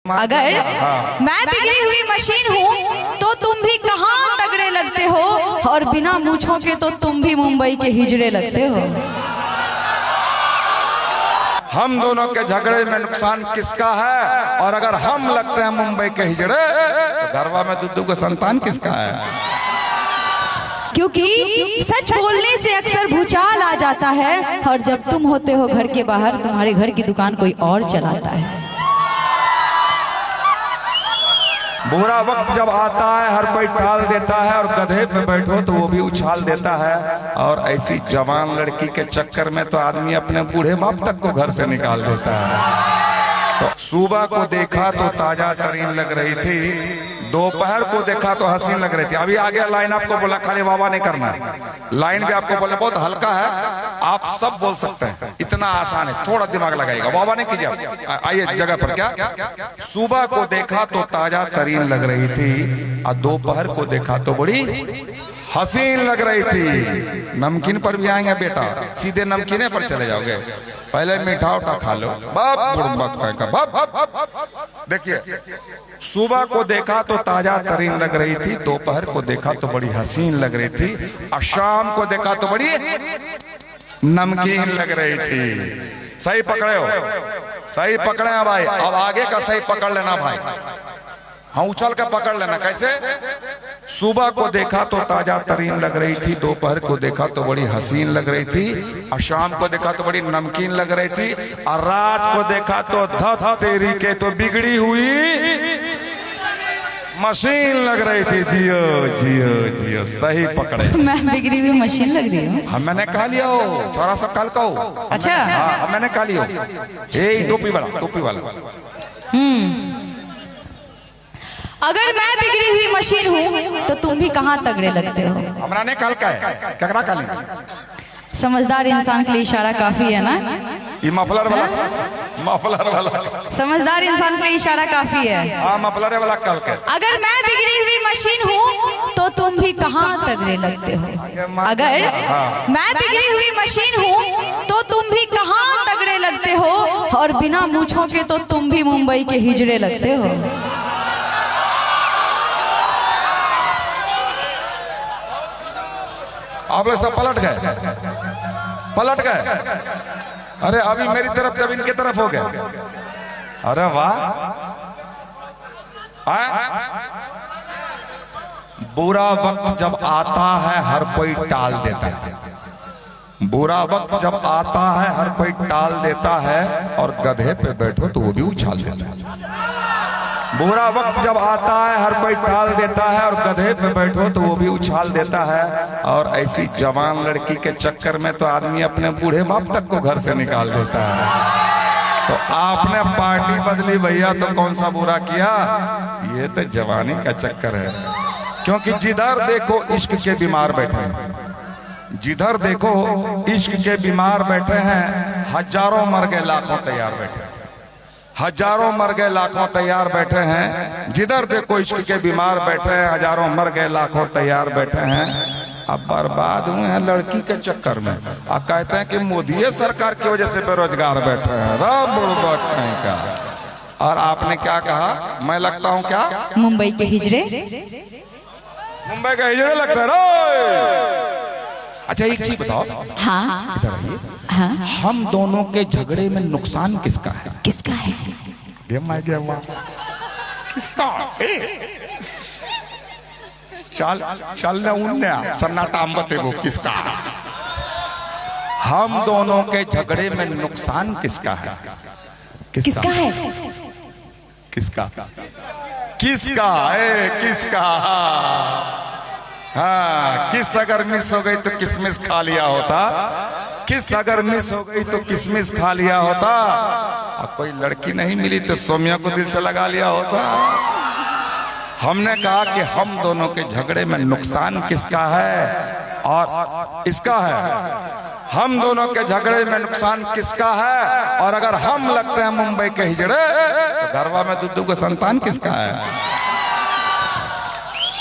अगर मैं बिगड़ी हुई मशीन हूँ तो तुम भी कहाँ तगड़े लगते हो, और बिना मूछों के तो तुम भी मुंबई के हिजड़े लगते हो। हम दोनों के झगड़े में नुकसान किसका है, और अगर हम लगते हैं मुंबई के हिजड़े तो घरवा में दुद्दू का संतान किसका है। क्योंकि सच बोलने से अक्सर भूचाल आ जाता है, और जब तुम होते हो घर के बाहर तुम्हारे घर की दुकान कोई और चलाता है। बुरा वक्त जब आता है हर कोई टाल देता है, और गधे पे बैठो तो वो भी उछाल देता है। और ऐसी जवान लड़की के चक्कर में तो आदमी अपने बूढ़े बाप तक को घर से निकाल देता है। तो सुबह को देखा तो ताजा तरीन लग रही थी, दोपहर को देखा तो हसीन लग रही थी। अभी आगे लाइन आपको बोला खाली वाह नहीं करना, लाइन भी आपको बोला बहुत हल्का है, आप सब बोल सकते हैं, इतना आसान है, थोड़ा दिमाग लगाइएगा, वाह नहीं कीजिए। आइए जगह पर क्या, सुबह को देखा तो ताजा तरीन लग रही थी, और दोपहर को देखा तो बड़ी हसीन लग रही थी। नमकीन पर भी आएंगे बेटा, सीधे नमकीने पर चले जाओगे, पहले मीठा उठा खा लो। देखिए, सुबह को देखा तो ताजा तरीन लग रही थी, दोपहर को देखा तो बड़ी हसीन लग रही थी, और शाम को देखा तो बड़ी नमकीन लग रही थी। सही पकड़े हो, सही पकड़े हैं भाई। अब आगे का सही पकड़ लेना भाई, हाँ उछल कर पकड़ लेना। कैसे? सुबह को देखा तो ताजा तरीन लग रही थी, दोपहर को देखा तो बड़ी हसीन लग रही थी, और शाम को देखा तो बड़ी नमकीन लग रही थी, और रात को देखा तो ध तेरी के तो बिगड़ी हुई मशीन लग रही थी। जियो जियो जियो, सही पकड़े। मैं बिगड़ी हुई मशीन लग रही हूँ? हम मैंने कहा लिया हो, छोरा सब कल कहो। अच्छा, हाँ मैंने कहा लिया। टोपी वाला, टोपी वाला। अगर मैं बिगड़ी हुई मशीन हूँ तो तुम भी कहाँ तगड़े लगते हो। हमरा ने कल का है, क्या काली? समझदार इंसान के लिए इशारा काफी है ना? ये मफलर वाला, मफलर वाला, समझदार इंसान के लिए इशारा काफी है। हाँ मफलर वाला कल के। अगर मैं बिगड़ी हुई मशीन हूँ तो तुम भी कहाँ तगड़े लगते हो। अगर मैं बिगड़ी हुई मशीन हूँ तो तुम भी कहाँ तगड़े लगते हो, और बिना मूछों के तो तुम भी मुंबई के हिजड़े लगते हो। आप लोग सब पलट गए, पलट गए। अरे अभी मेरी तरफ जब इनके तरफ हो गए। अरे वाह, बुरा वक्त जब आता है हर कोई टाल देता है, बुरा वक्त जब आता है हर कोई टाल देता है, और गधे पे बैठो तो वो भी उछाल देता है। बुरा वक्त जब आता है हर कोई टाल देता है, और गधे पे बैठो तो वो भी उछाल देता है। और ऐसी जवान लड़की के चक्कर में तो आदमी अपने बूढ़े बाप तक को घर से निकाल देता है। तो आपने पार्टी बदली भैया तो कौन सा बुरा किया, ये तो जवानी का चक्कर है। क्योंकि जिधर देखो इश्क के बीमार बैठे हैं, जिधर देखो इश्क के बीमार बैठे हैं, हजारों मर गए लाखों तैयार बैठे हैं, हजारों मर गए लाखों तैयार बैठे हैं। जिधर देखो इश्क के बीमार बैठे हैं, हजारों मर गए लाखों तैयार बैठे हैं। अब बर्बाद हुए हैं लड़की के चक्कर में। अब कहते हैं कि मोदी सरकार की वजह से बेरोजगार बैठे हैं। नहीं का। और आपने क्या कहा, मैं लगता हूँ क्या मुंबई के हिजड़े, मुंबई के हिजड़े लगता है। अच्छा एक चीज बताओ, हाँ इधर आइए, हाँ, हम दोनों के झगड़े में नुकसान किसका है? किसका है? किसका? चल चल ने उन्ने सन्नाटा अंबते वो किसका? हम दोनों के झगड़े में नुकसान किसका है? किसका है? किसका? किसका? किसका? हाँ, किस अगर मिस हो गई तो किसमिस खा लिया होता, किस अगर मिस हो गई तो किसमिस खा लिया होता, और कोई लड़की नहीं मिली तो सोमिया को दिल से लगा लिया होता। हमने कहा कि हम दोनों के झगड़े में नुकसान किसका है, और इसका है। हम दोनों के झगड़े में नुकसान किसका है, और अगर हम लगते हैं मुंबई के हिजड़े तो घरवा में दुद्दू का संतान किसका है।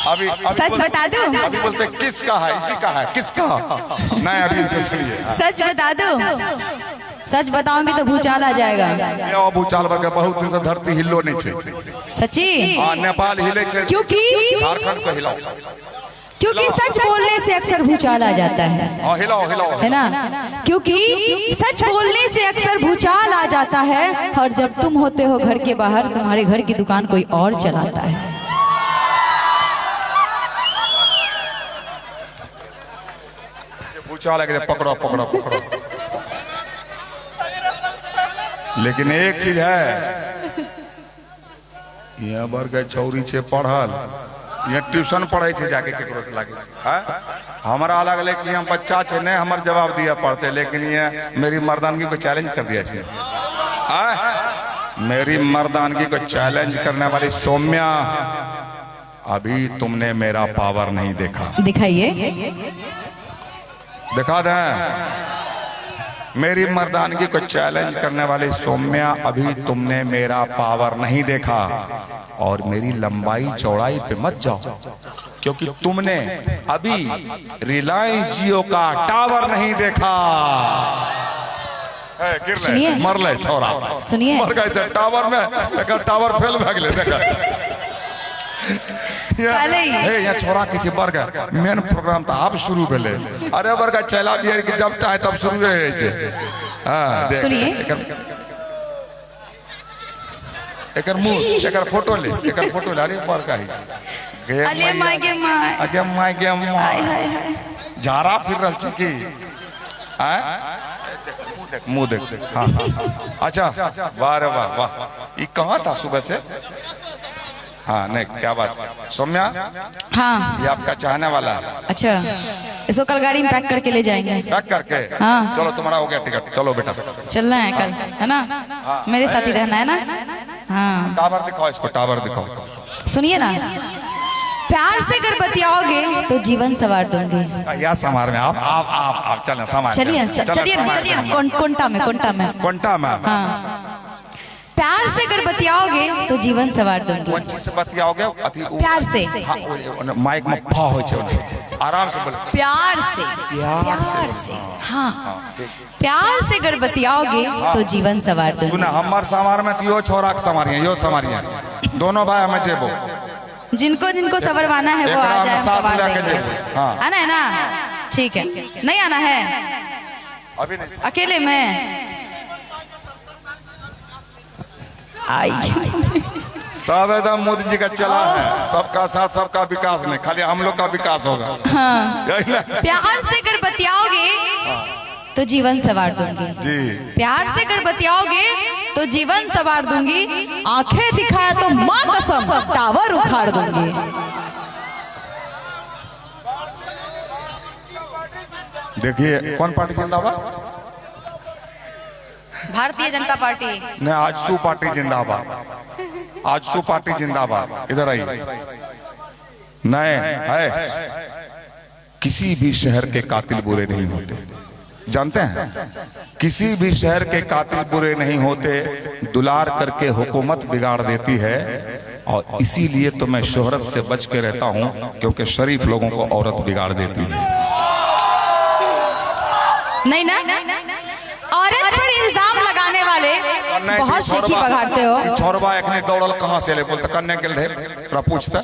अभी सच बता दो, अभी बोलते किसका है, इसी का है, किसका? नहीं अभी इनसे सुनिए। सच बता दो, सच बताऊंगी तो भूचाल आ जाएगा। ये भूचाल बगे बहुत दिन से धरती हिलो नहीं छे। सच्ची? हाँ, नेपाल हिले छे, क्योंकि झारखंड को हिलाओ, क्योंकि सच बोलने से अक्सर भूचाल आ जाता है। हाँ, हिलाओ हिलाओ, है ना? क्योंकि सच बोलने से अक्सर भूचाल आ जाता है, और जब तुम होते हो घर के बाहर, तुम्हारे घर की दुकान कोई और चलाता है। भूचाल लगे पकड़ो पकड़ो पकड़ो। लेकिन एक चीज है, यहाँ बर गए छौरी छे पढ़ल, यहाँ ट्यूशन पढ़े छे जाके केकरो से लागे छे। हमारा अलग लेकिन यहाँ बच्चा छे ने हमर जवाब दिया पढ़ते, लेकिन ये मेरी मर्दानगी को चैलेंज कर दिया छे। मेरी मर्दानगी को चैलेंज करने वाली सौम्या, अभी तुमने मेरा पावर नहीं देखा। दिखाइए, दिखा दें। मेरी मर्दानगी को चैलेंज करने वाली सौम्या, अभी तुमने मेरा पावर नहीं देखा, और मेरी लंबाई चौड़ाई पे मत जाओ, क्योंकि तुमने अभी रिलायंस जियो का टावर नहीं देखा। गिर मर ले छोरा, सुनिए, मर गए टावर में, एक टावर फेल भग ले। देखा यहाँ छोरा के बढ़ गए, मेन प्रोग्राम था अब शुरू भेले। अरे बरगा चला बिहार के जब चाहे तब शुरू रहे छे। हां, सुनिए, एकर मुंह, एकर फोटो ले, एकर फोटो ले। अरे बरगा ही अरे माय गे माय, अगे माय गे माय, हाय हाय, झारा फिर रहल छी की? हैं? मुंह देख। हां हां, अच्छा, वाह रे वाह वाह। ये कहां था सुबह से? हाँ, नहीं, क्या बात। सौम्या, हाँ, ये आपका चाहने वाला है। अच्छा, इसको कल गाड़ी में पैक करके ले जाएंगे। पैक करके? हाँ, चलो, तुम्हारा हो गया टिकट, चलो बेटा। चलना है कल, है ना? हाँ, मेरे साथ ही रहना है ना? हाँ, टावर दिखाओ इसको, टावर दिखाओ। सुनिए ना, प्यार से अगर बतियाओगे तो जीवन सवार दूंगी। या समार में आप चलना समार। चलिए चलिए, कोंटा में। हाँ, प्यार से अगर बतियाओगे तो जीवन सवार दूंगी। कौन चीज से बतियाओगे? प्यार से। हाँ, माइक में फा हो छे, आराम से बोलो। प्यार से। हाँ, प्यार से अगर बतियाओगे तो जीवन सवार दूंगी। सुना, हमार समार में यो छोरा के समारिया, यो समारिया, दोनों भाई हमें जेबो। जिनको सवरवाना है वो आ जाए, सवार देंगे। हाँ, आना है ना? ठीक है। नहीं आना है? अभी नहीं, अकेले में आई। सब एकदम मोदी जी का चला है, सबका साथ सबका विकास नहीं, खाली हम लोग का विकास होगा। हाँ, प्यार से अगर बतियाओगे तो जीवन सवार दूंगी जी। प्यार से अगर बतियाओगे तो जीवन सवार दूंगी। आंखें दिखाया तो माँ कसम टावर उखाड़ दूंगी। देखिए, कौन पार्टी जिंदाबाद? भारतीय जनता पार्टी। नहीं, आजसू पार्टी जिंदाबाद, आजसू पार्टी जिंदाबाद। इधर आई। नहीं है, किसी भी शहर के कातिल बुरे नहीं होते, जानते हैं? किसी भी शहर के कातिल बुरे नहीं होते, दुलार करके हुकूमत बिगाड़ देती है। और इसीलिए तो मैं शोहरत से बच के रहता हूं, क्योंकि शरीफ लोगों को औरत बिगाड़ देती है। नहीं ना, औरत पर इल्जाम लगाने वाले बहुत शीखी बघाड़ते हो। छोरबा एक दौड़ल कहाँ से ले, बोलते कन्या के लिए पूछता।